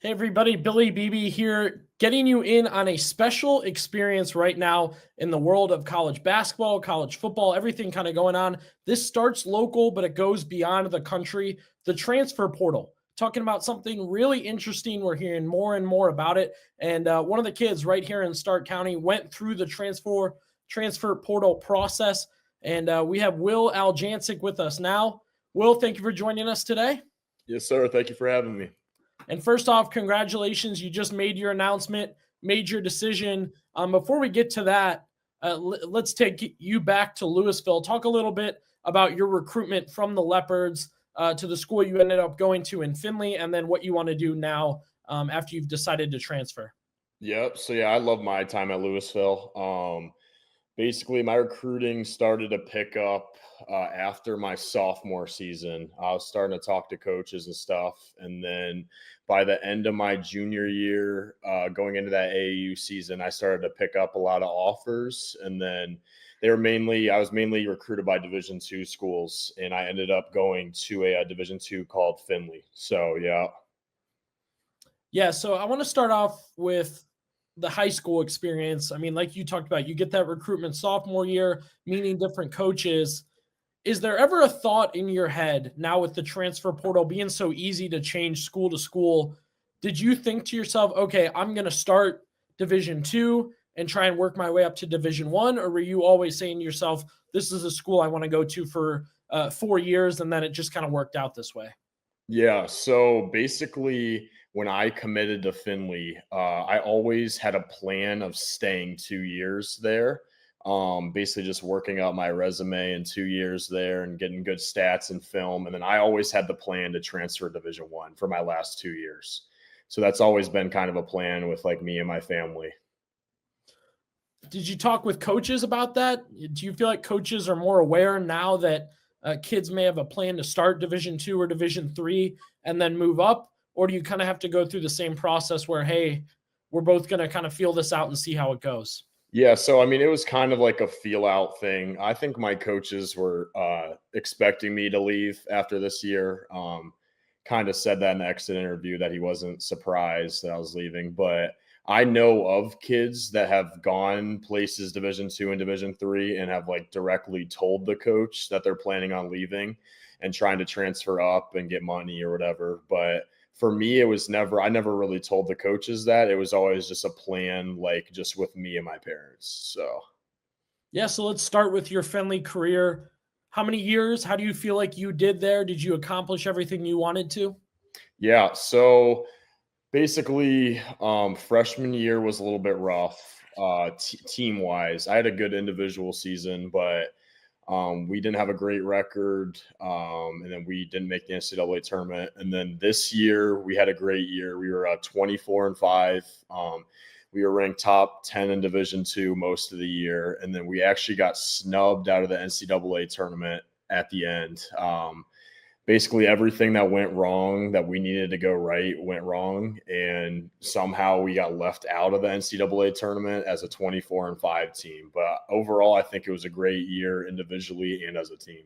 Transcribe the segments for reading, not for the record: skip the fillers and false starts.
Hey everybody, Billy BB here, getting you in on a special experience right now in the world of college basketball, college football, everything kind of going on. This starts local, but it goes beyond the country. The transfer portal, talking about something really interesting. We're hearing more and more about it. And one of the kids right here in Stark County went through the transfer portal process. And we have Will Aljancic with us now. Will, thank you for joining us today. Yes, sir. Thank you for having me. And first off, congratulations. You just made your announcement, made your decision. Before we get to that, let's take you back to Louisville. Talk a little bit about your recruitment from the Leopards to the school you ended up going to in Findlay, and then what you want to do now after you've decided to transfer. Yep. So, I love my time at Louisville. Basically, my recruiting started to pick up after my sophomore season. I was starting to talk to coaches and stuff. And then by the end of my junior year, going into that AAU season, I started to pick up a lot of offers. And then I was mainly recruited by Division II schools. And I ended up going to a Division II called Findlay. So, yeah. Yeah. So I want to start off with the high school experience. I mean, like you talked about, you get that recruitment sophomore year, meeting different coaches. Is there ever a thought in your head now with the transfer portal being so easy to change school to school? Did you think to yourself, okay, I'm going to start Division II and try and work my way up to Division I? Or were you always saying to yourself, this is a school I want to go to for 4 years, and then it just kind of worked out this way? Yeah. So basically, when I committed to Findlay, I always had a plan of staying 2 years there. Basically, just working out my resume in 2 years there and getting good stats and film. And then I always had the plan to transfer Division I for my last 2 years. So that's always been kind of a plan with like me and my family. Did you talk with coaches about that? Do you feel like coaches are more aware now that kids may have a plan to start Division II or Division III and then move up? Or do you kind of have to go through the same process where, hey, we're both going to kind of feel this out and see how it goes? Yeah, so I mean, it was kind of like a feel out thing. I think my coaches were expecting me to leave after this year. Kind of said that in the exit interview that he wasn't surprised that I was leaving. But I know of kids that have gone places Division II and Division III and have like directly told the coach that they're planning on leaving and trying to transfer up and get money or whatever. But for me, I never really told the coaches that. It was always just a plan, like just with me and my parents. So, Yeah, so let's start with your Findlay career. How many years? How do you feel like you did there? Did you accomplish everything you wanted to? yeah. So basically, freshman year was a little bit rough team wise. I had a good individual season, but we didn't have a great record, and then we didn't make the NCAA tournament. And then this year, we had a great year. We were 24-5. We were ranked top 10 in Division II most of the year, and then we actually got snubbed out of the NCAA tournament at the end. Basically, everything that went wrong that we needed to go right went wrong, and somehow we got left out of the NCAA tournament as a 24-5 team. But overall, I think it was a great year individually and as a team.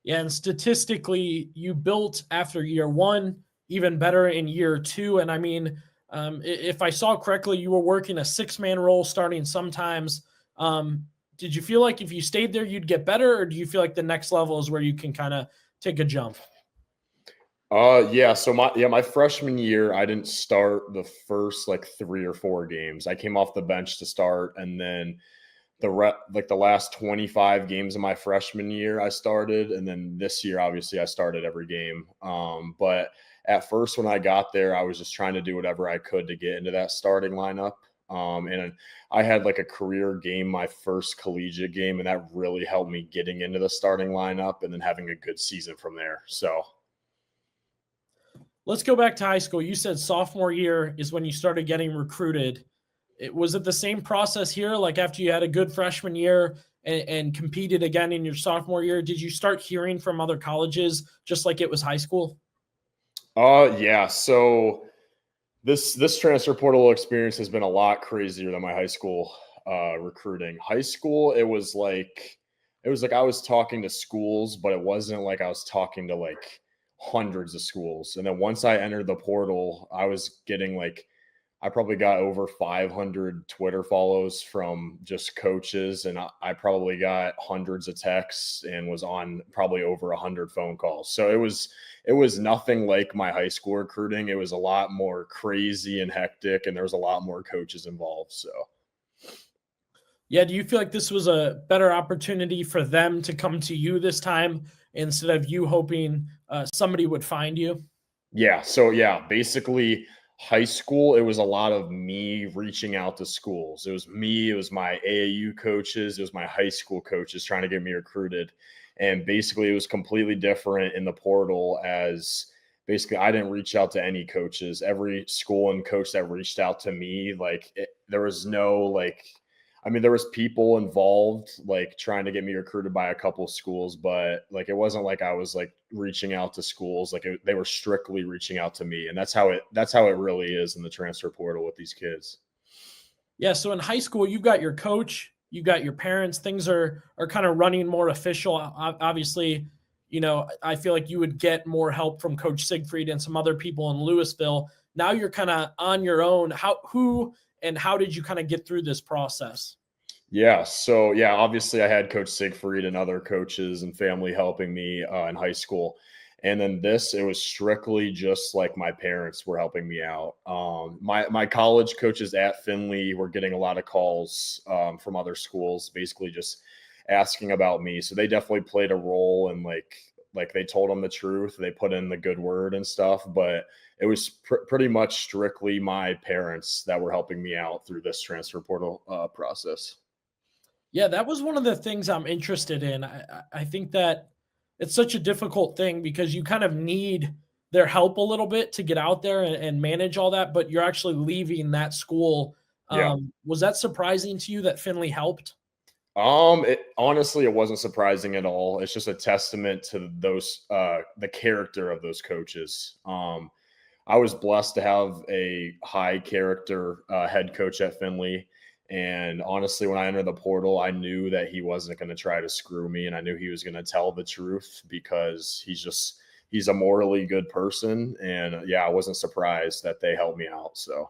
Yeah, and statistically, you built after year one, even better in year two. And I mean, if I saw correctly, you were working a 6-man role starting sometimes. Did you feel like if you stayed there, you'd get better, or do you feel like the next level is where you can kind of take a jump? Yeah. So my freshman year, I didn't start the first like 3 or 4 games. I came off the bench to start, and then the last 25 games of my freshman year, I started, and then this year, obviously, I started every game. But at first, when I got there, I was just trying to do whatever I could to get into that starting lineup. And I had like a career game, my first collegiate game, and that really helped me getting into the starting lineup and then having a good season from there. So, Let's go back to high school. You said sophomore year is when you started getting recruited. Was it the same process here? Like after you had a good freshman year and competed again in your sophomore year, did you start hearing from other colleges just like it was high school? yeah. So this transfer portal experience has been a lot crazier than my high school recruiting. High school, it was like I was talking to schools, but it wasn't like I was talking to like hundreds of schools. And then once I entered the portal, I was getting like, I probably got over 500 Twitter follows from just coaches, and I probably got hundreds of texts and was on probably over 100 phone calls. So it was nothing like my high school recruiting. It was a lot more crazy and hectic, and there was a lot more coaches involved. So Yeah, do you feel like this was a better opportunity for them to come to you this time instead of you hoping somebody would find you? yeah, basically high school, it was a lot of me reaching out to schools. It was me, it was my AAU coaches, it was my high school coaches trying to get me recruited. And basically it was completely different in the portal, as basically I didn't reach out to any coaches. Every school and coach that reached out to me, there was no like, I mean, there was people involved, like trying to get me recruited by a couple schools, but like it wasn't like I was like reaching out to schools. They were strictly reaching out to me, and that's how it really is in the transfer portal with these kids. Yeah, so in high school, you've got your coach, you've got your parents. Things are kind of running more official. Obviously, I feel like you would get more help from Coach Siegfried and some other people in Louisville. Now you're kind of on your own. How did you kind of get through this process? Yeah. So yeah, obviously I had Coach Siegfried and other coaches and family helping me in high school. And then it was strictly just like my parents were helping me out. My college coaches at Findlay were getting a lot of calls from other schools, basically just asking about me. So they definitely played a role, and like they told them the truth. They put in the good word and stuff, but it was pretty much strictly my parents that were helping me out through this transfer portal process. Yeah, that was one of the things I'm interested in. I think that it's such a difficult thing because you kind of need their help a little bit to get out there and manage all that, but you're actually leaving that school. Yeah. Was that surprising to you that Finley helped? Honestly, it wasn't surprising at all. It's just a testament to the character of those coaches. I was blessed to have a high character head coach at Findlay. And honestly, when I entered the portal, I knew that he wasn't going to try to screw me. And I knew he was going to tell the truth, because he's a morally good person. And yeah, I wasn't surprised that they helped me out. So.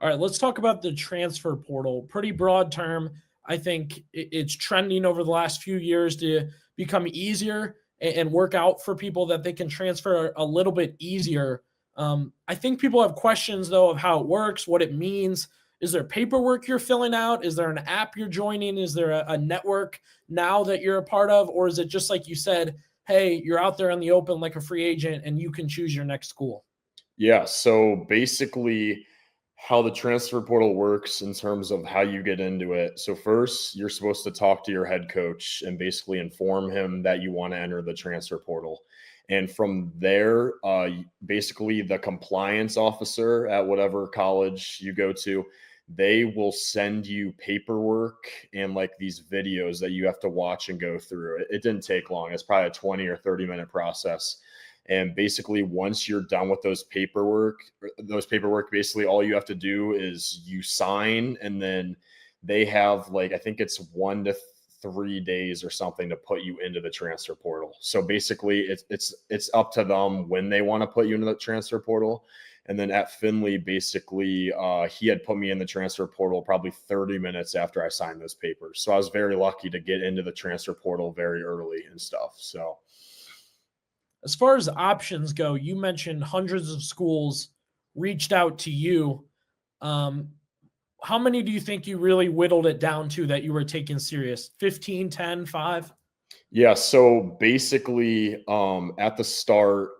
All right, let's talk about the transfer portal. Pretty broad term. I think it's trending over the last few years to become easier and work out for people that they can transfer a little bit easier. I think people have questions, though, of how it works, what it means. Is there paperwork you're filling out? Is there an app you're joining? Is there a network now that you're a part of? Or is it just like you said, hey, you're out there in the open like a free agent and you can choose your next school? Yeah. So basically, how the transfer portal works in terms of how you get into it. So first, you're supposed to talk to your head coach and basically inform him that you want to enter the transfer portal. And from there, basically the compliance officer at whatever college you go to, they will send you paperwork and like these videos that you have to watch and go through. It didn't take long. It's probably a 20 or 30-minute process. And basically, once you're done with those paperwork, basically all you have to do is you sign, and then they have like, I think it's 1 to 3 days or something to put you into the transfer portal. So basically, it's up to them when they want to put you into the transfer portal. And then at Findlay, basically, he had put me in the transfer portal probably 30 minutes after I signed those papers. So I was very lucky to get into the transfer portal very early and stuff. So. As far as options go, you mentioned hundreds of schools reached out to you. Um, how many do you think you really whittled it down to that you were taking serious? 15, 10, 5? Yeah, so basically, at the start,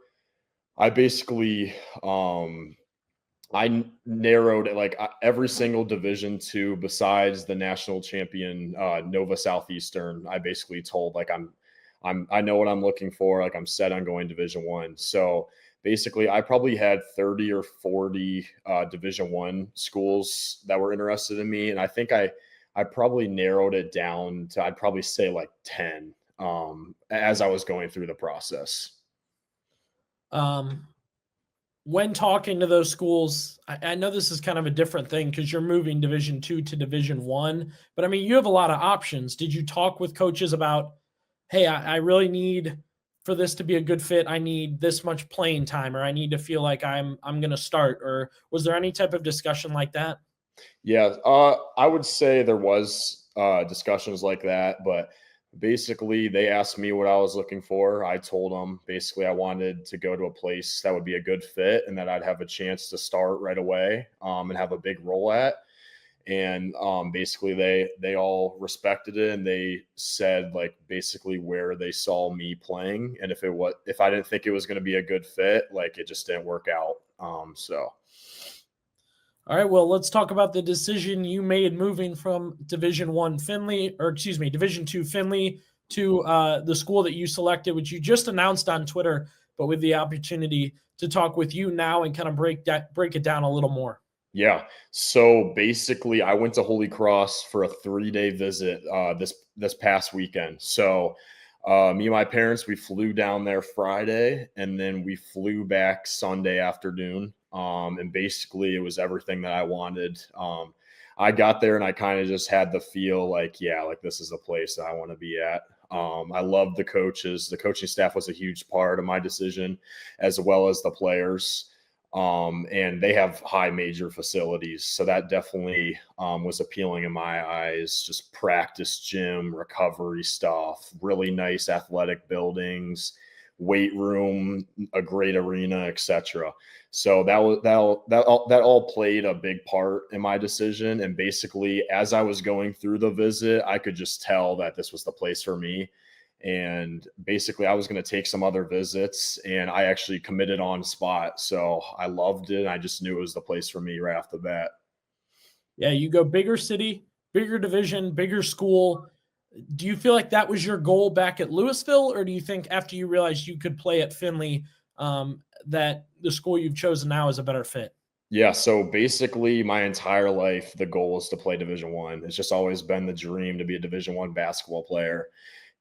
I basically narrowed it like every single Division II besides the national champion Nova Southeastern. I basically told like I know what I'm looking for. Like I'm set on going Division I. So basically, I probably had 30 or 40 Division I schools that were interested in me, and I think I probably narrowed it down to, I'd probably say like 10 as I was going through the process. Um, when talking to those schools, I know this is kind of a different thing because you're moving Division II to Division I, but I mean, you have a lot of options. Did you talk with coaches about, hey, I really need for this to be a good fit, I need this much playing time, or I need to feel like I'm going to start? Or was there any type of discussion like that? Yeah, I would say there was discussions like that, but basically they asked me what I was looking for. I told them basically I wanted to go to a place that would be a good fit and that I'd have a chance to start right away, and have a big role at. And basically they all respected it, and they said like basically where they saw me playing, and if I didn't think it was going to be a good fit, like it just didn't work out. So All right, well, let's talk about the decision you made moving from Division II Findlay to the school that you selected, which you just announced on Twitter, but with the opportunity to talk with you now and kind of break it down a little more. yeah. So basically, I went to Holy Cross for a 3-day visit this past weekend. So me and my parents, we flew down there Friday, and then we flew back Sunday afternoon. And basically, it was everything that I wanted. I got there and I kind of just had the feel like, yeah, like this is the place that I want to be at. I love the coaches. The coaching staff was a huge part of my decision, as well as the players. And they have high major facilities. So that definitely was appealing in my eyes. Just practice gym, recovery stuff, really nice athletic buildings, weight room, a great arena, etc. So that all played a big part in my decision. And basically, as I was going through the visit, I could just tell that this was the place for me. And basically, I was going to take some other visits, and I actually committed on spot. So I loved it. I just knew it was the place for me right off the bat. Yeah, you go bigger city, bigger division, bigger school. Do you feel like that was your goal back at Louisville, or do you think after you realized you could play at Findlay, that the school you've chosen now is a better fit? Yeah, so basically my entire life the goal is to play Division 1. It's just always been the dream to be a Division 1 basketball player.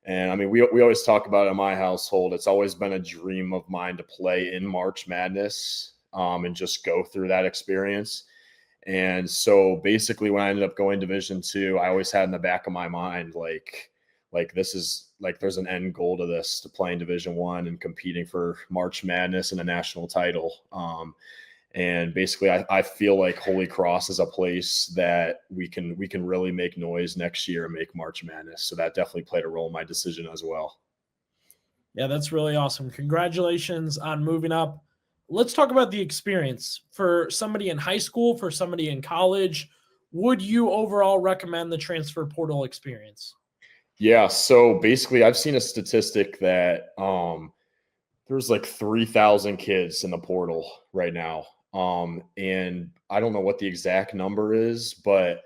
And I mean, we always talk about it in my household. It's always been a dream of mine to play in March Madness, and just go through that experience. And so basically when I ended up going Division 2, I always had in the back of my mind like this is like there's an end goal to this, to playing Division 1 and competing for March Madness and a national title. And basically I feel like Holy Cross is a place that we can really make noise next year and make March Madness. So that definitely played a role in my decision as well. Yeah, that's really awesome. Congratulations on moving up. Let's talk about the experience for somebody in high school, for somebody in college. Would you overall recommend the transfer portal experience? Yeah, so basically I've seen a statistic that there's like 3,000 kids in the portal right now. And I don't know what the exact number is, but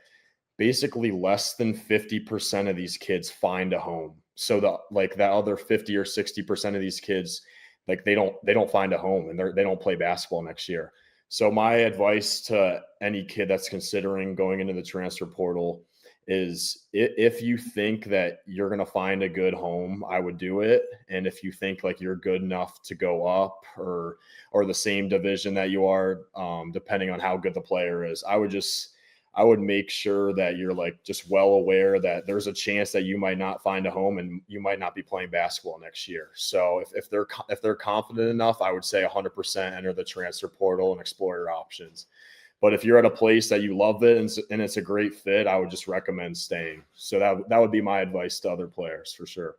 basically less than 50% of these kids find a home. So the like that other 50 or 60% of these kids, like they don't find a home, and they don't play basketball next year. So my advice to any kid that's considering going into the transfer portal is, if you think that you're going to find a good home, I would do it. And if you think like you're good enough to go up, or the same division that you are, depending on how good the player is, I would make sure that you're like just well aware that there's a chance that you might not find a home and you might not be playing basketball next year. So if they're confident enough, I would say 100% enter the transfer portal and explore your options. But if you're at a place that you love it and it's a great fit, I would just recommend staying. So that would be my advice to other players for sure.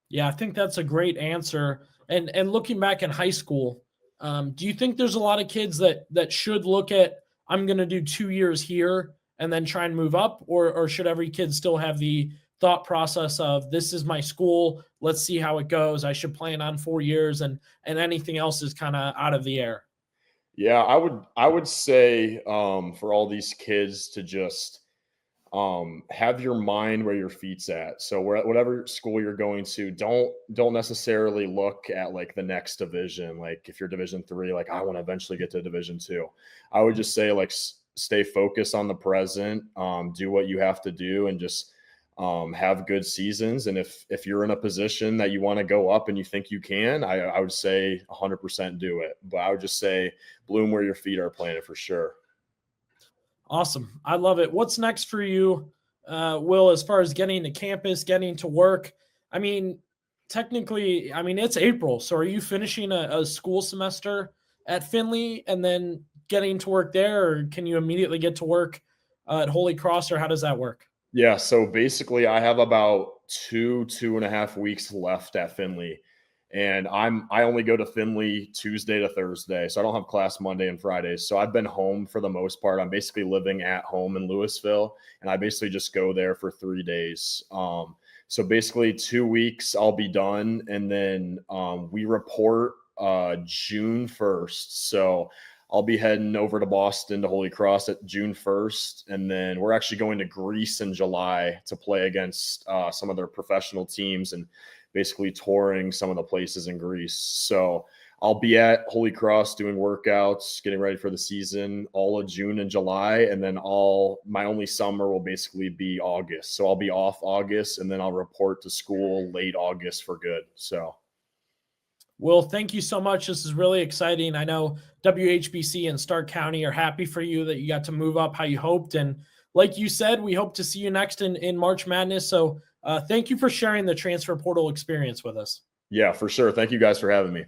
Yeah, I think that's a great answer. And looking back in high school, do you think there's a lot of kids that should look at, I'm going to do 2 years here and then try and move up, or should every kid still have the thought process of, this is my school, let's see how it goes, I should plan on 4 years, and anything else is kind of out of the air? Yeah, I would say, for all these kids to just have your mind where your feet's at. So whatever school you're going to, don't necessarily look at like the next division. Like if you're Division 3, like I want to eventually get to Division 2. I would just say like stay focused on the present, do what you have to do, and just have good seasons. And if you're in a position that you want to go up and you think you can, I would say 100% do it. But I would just say bloom where your feet are planted for sure. Awesome. I love it. What's next for you, Will, as far as getting to campus, getting to work? I mean, technically, I mean, it's April. So are you finishing a school semester at Findlay and then getting to work there, or can you immediately get to work at Holy Cross, or how does that work? Yeah, so basically I have about 2.5 weeks left at Findlay. And I only go to Findlay Tuesday to Thursday. So I don't have class Monday and Fridays. So I've been home for the most part. I'm basically living at home in Louisville, and I basically just go there for 3 days. So basically 2 weeks I'll be done, and then we report June 1st. So I'll be heading over to Boston to Holy Cross at June 1st. And then we're actually going to Greece in July to play against some of their professional teams and basically touring some of the places in Greece. So I'll be at Holy Cross doing workouts, getting ready for the season all of June and July. And then my only summer will basically be August. So I'll be off August, and then I'll report to school late August for good. So Will, thank you so much. This is really exciting. I know WHBC and Stark County are happy for you that you got to move up how you hoped. And like you said, we hope to see you next in March Madness. So thank you for sharing the transfer portal experience with us. yeah, for sure. Thank you guys for having me.